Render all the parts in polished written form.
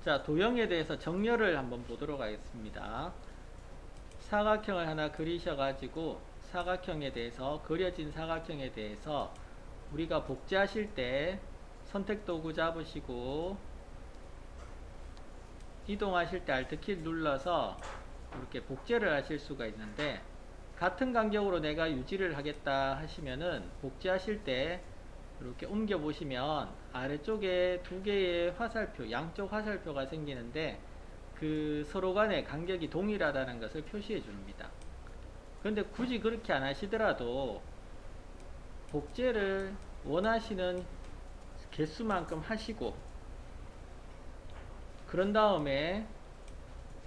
자, 도형에 대해서 정렬을 한번 보도록 하겠습니다. 사각형을 하나 그리셔가지고 사각형에 대해서 그려진 사각형에 대해서 우리가 복제하실 때 선택 도구 잡으시고 이동하실 때 Alt키 눌러서 이렇게 복제를 하실 수가 있는데, 같은 간격으로 내가 유지를 하겠다 하시면은 복제하실 때 이렇게 옮겨 보시면 아래쪽에 두 개의 화살표, 양쪽 화살표가 생기는데 그 서로 간의 간격이 동일하다는 것을 표시해 줍니다. 그런데 굳이 그렇게 안 하시더라도 복제를 원하시는 개수만큼 하시고, 그런 다음에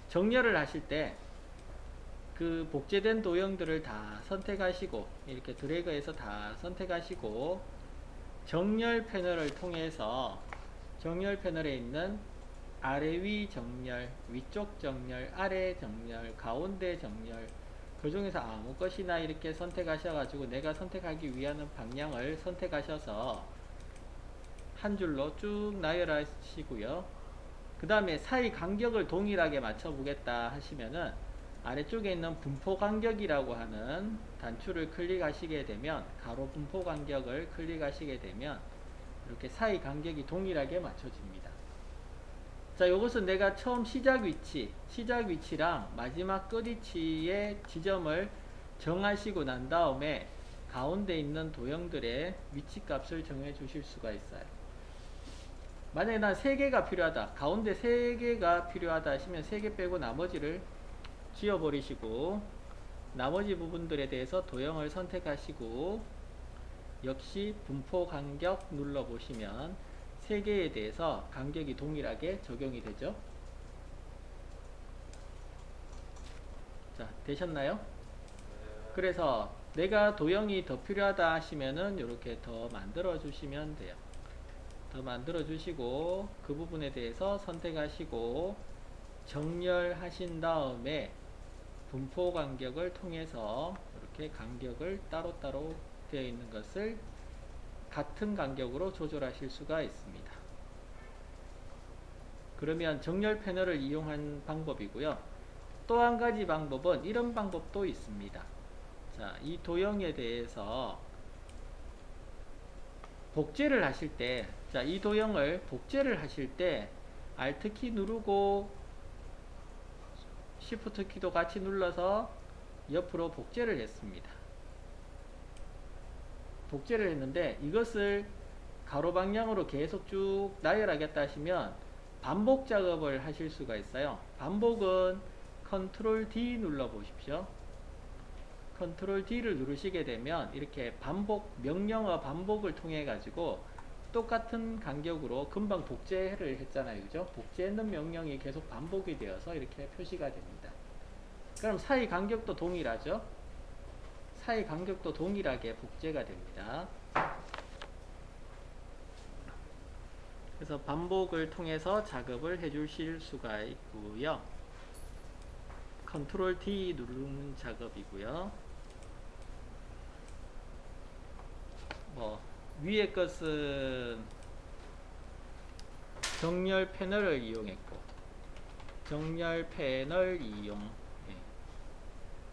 정렬을 하실 때 그 복제된 도형들을 다 선택하시고, 이렇게 드래그해서 다 선택하시고, 정렬 패널을 통해서 정렬 패널에 있는 아래 위 정렬, 위쪽 정렬, 아래 정렬, 가운데 정렬, 그 중에서 아무 것이나 이렇게 선택하셔가지고 내가 선택하기 위한 방향을 선택하셔서 한 줄로 쭉 나열하시고요. 그 다음에 사이 간격을 동일하게 맞춰 보겠다 하시면은 아래쪽에 있는 분포 간격이라고 하는 단추를 클릭하시게 되면, 가로 분포 간격을 클릭하시게 되면 이렇게 사이 간격이 동일하게 맞춰집니다. 자, 이것은 내가 처음 시작 위치랑 마지막 끝 위치의 지점을 정하시고 난 다음에 가운데 있는 도형들의 위치 값을 정해 주실 수가 있어요. 만약에 난 3개가 필요하다, 가운데 3개가 필요하다 하시면 3개 빼고 나머지를 지워버리시고, 나머지 부분들에 대해서 도형을 선택하시고, 역시 분포 간격 눌러보시면 3개에 대해서 간격이 동일하게 적용이 되죠. 자, 되셨나요? 그래서 내가 도형이 더 필요하다 하시면은 이렇게 더 만들어 주시면 돼요. 더 만들어 주시고 그 부분에 대해서 선택하시고 정렬하신 다음에 분포 간격을 통해서 이렇게 간격을 따로따로 되어 있는 것을 같은 간격으로 조절하실 수가 있습니다. 그러면 정렬 패널을 이용한 방법이고요. 또 한 가지 방법은 이런 방법도 있습니다. 자, 이 도형에 대해서 복제를 하실 때, 자, 이 도형을 복제를 하실 때 Alt키 누르고 Shift 키도 같이 눌러서 옆으로 복제를 했습니다. 복제를 했는데 이것을 가로 방향으로 계속 쭉 나열하겠다 하시면 반복 작업을 하실 수가 있어요. 반복은 Ctrl D 눌러 보십시오. Ctrl D를 누르시게 되면 이렇게 반복, 명령어 반복을 통해 가지고 똑같은 간격으로 금방 복제를 했잖아요. 그죠? 복제했는 명령이 계속 반복이 되어서 이렇게 표시가 됩니다. 그럼 사이 간격도 동일하죠? 사이 간격도 동일하게 복제가 됩니다. 그래서 반복을 통해서 작업을 해 주실 수가 있고요. Ctrl D 누르는 작업이고요. 위에 것은 정렬 패널을 이용했고, 정렬 패널 이용, 예.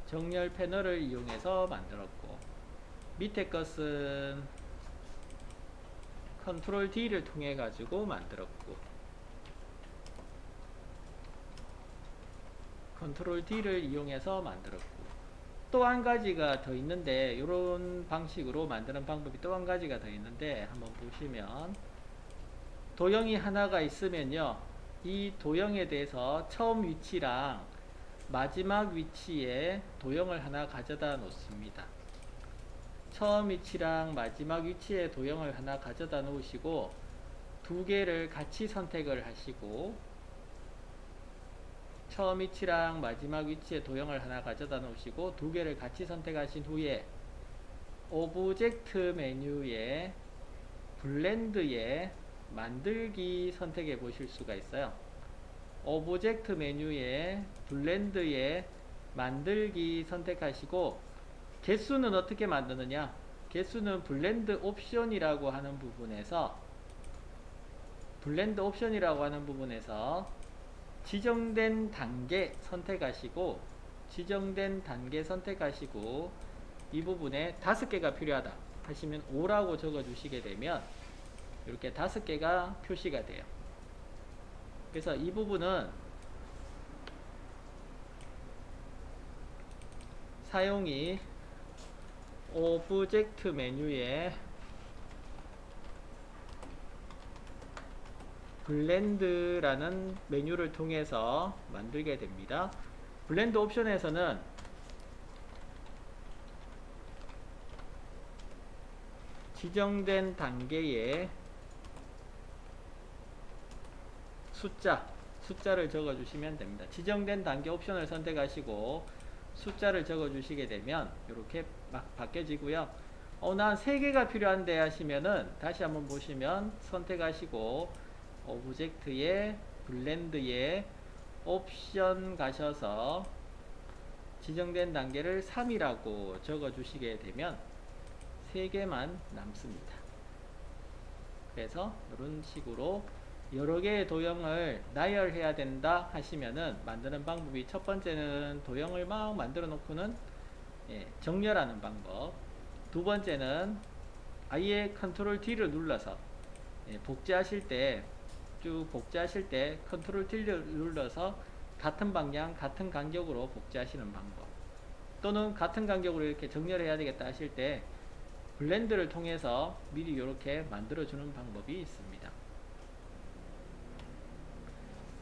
정렬 패널을 이용해서 만들었고, 밑에 것은 Ctrl D를 통해 가지고 만들었고, Ctrl D를 이용해서 만들었고, 또 한 가지가 더 있는데, 이런 방식으로 만드는 방법이 또 한 가지가 더 있는데, 한번 보시면 도형이 하나가 있으면요, 이 도형에 대해서 처음 위치랑 마지막 위치에 도형을 하나 가져다 놓습니다. 처음 위치랑 마지막 위치에 도형을 하나 가져다 놓으시고 두 개를 같이 선택을 하시고, 처음 위치랑 마지막 위치에 도형을 하나 가져다 놓으시고 두 개를 같이 선택하신 후에 오브젝트 메뉴에 블렌드에 만들기 선택해 보실 수가 있어요. 오브젝트 메뉴에 블렌드에 만들기 선택하시고, 개수는 어떻게 만드느냐? 개수는 블렌드 옵션이라고 하는 부분에서 블렌드 옵션이라고 하는 부분에서 지정된 단계 선택하시고 이 부분에 5개가 필요하다 하시면 5라고 적어 주시게 되면 이렇게 5개가 표시가 돼요. 그래서 이 부분은 사용이 오브젝트 메뉴에 블렌드라는 메뉴를 통해서 만들게 됩니다. 블렌드 옵션에서는 지정된 단계에 숫자를 적어 주시면 됩니다. 지정된 단계 옵션을 선택하시고 숫자를 적어 주시게 되면 이렇게 막 바뀌어지고요. 난 3개가 필요한데 하시면은 다시 한번 보시면 선택하시고 오브젝트에 블렌드에 옵션 가셔서 지정된 단계를 3이라고 적어 주시게 되면 3개만 남습니다. 그래서 이런 식으로 여러 개의 도형을 나열해야 된다 하시면은 만드는 방법이, 첫 번째는 도형을 막 만들어 놓고는 정렬하는 방법, 두 번째는 아예 컨트롤 D를 눌러서 복제하실 때 쭉 복제하실 때 컨트롤 D를 눌러서 같은 방향 같은 간격으로 복제하시는 방법, 또는 같은 간격으로 이렇게 정렬해야 되겠다 하실 때 블렌드를 통해서 미리 이렇게 만들어 주는 방법이 있습니다.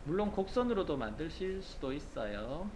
물론 곡선으로도 만드실 수도 있어요.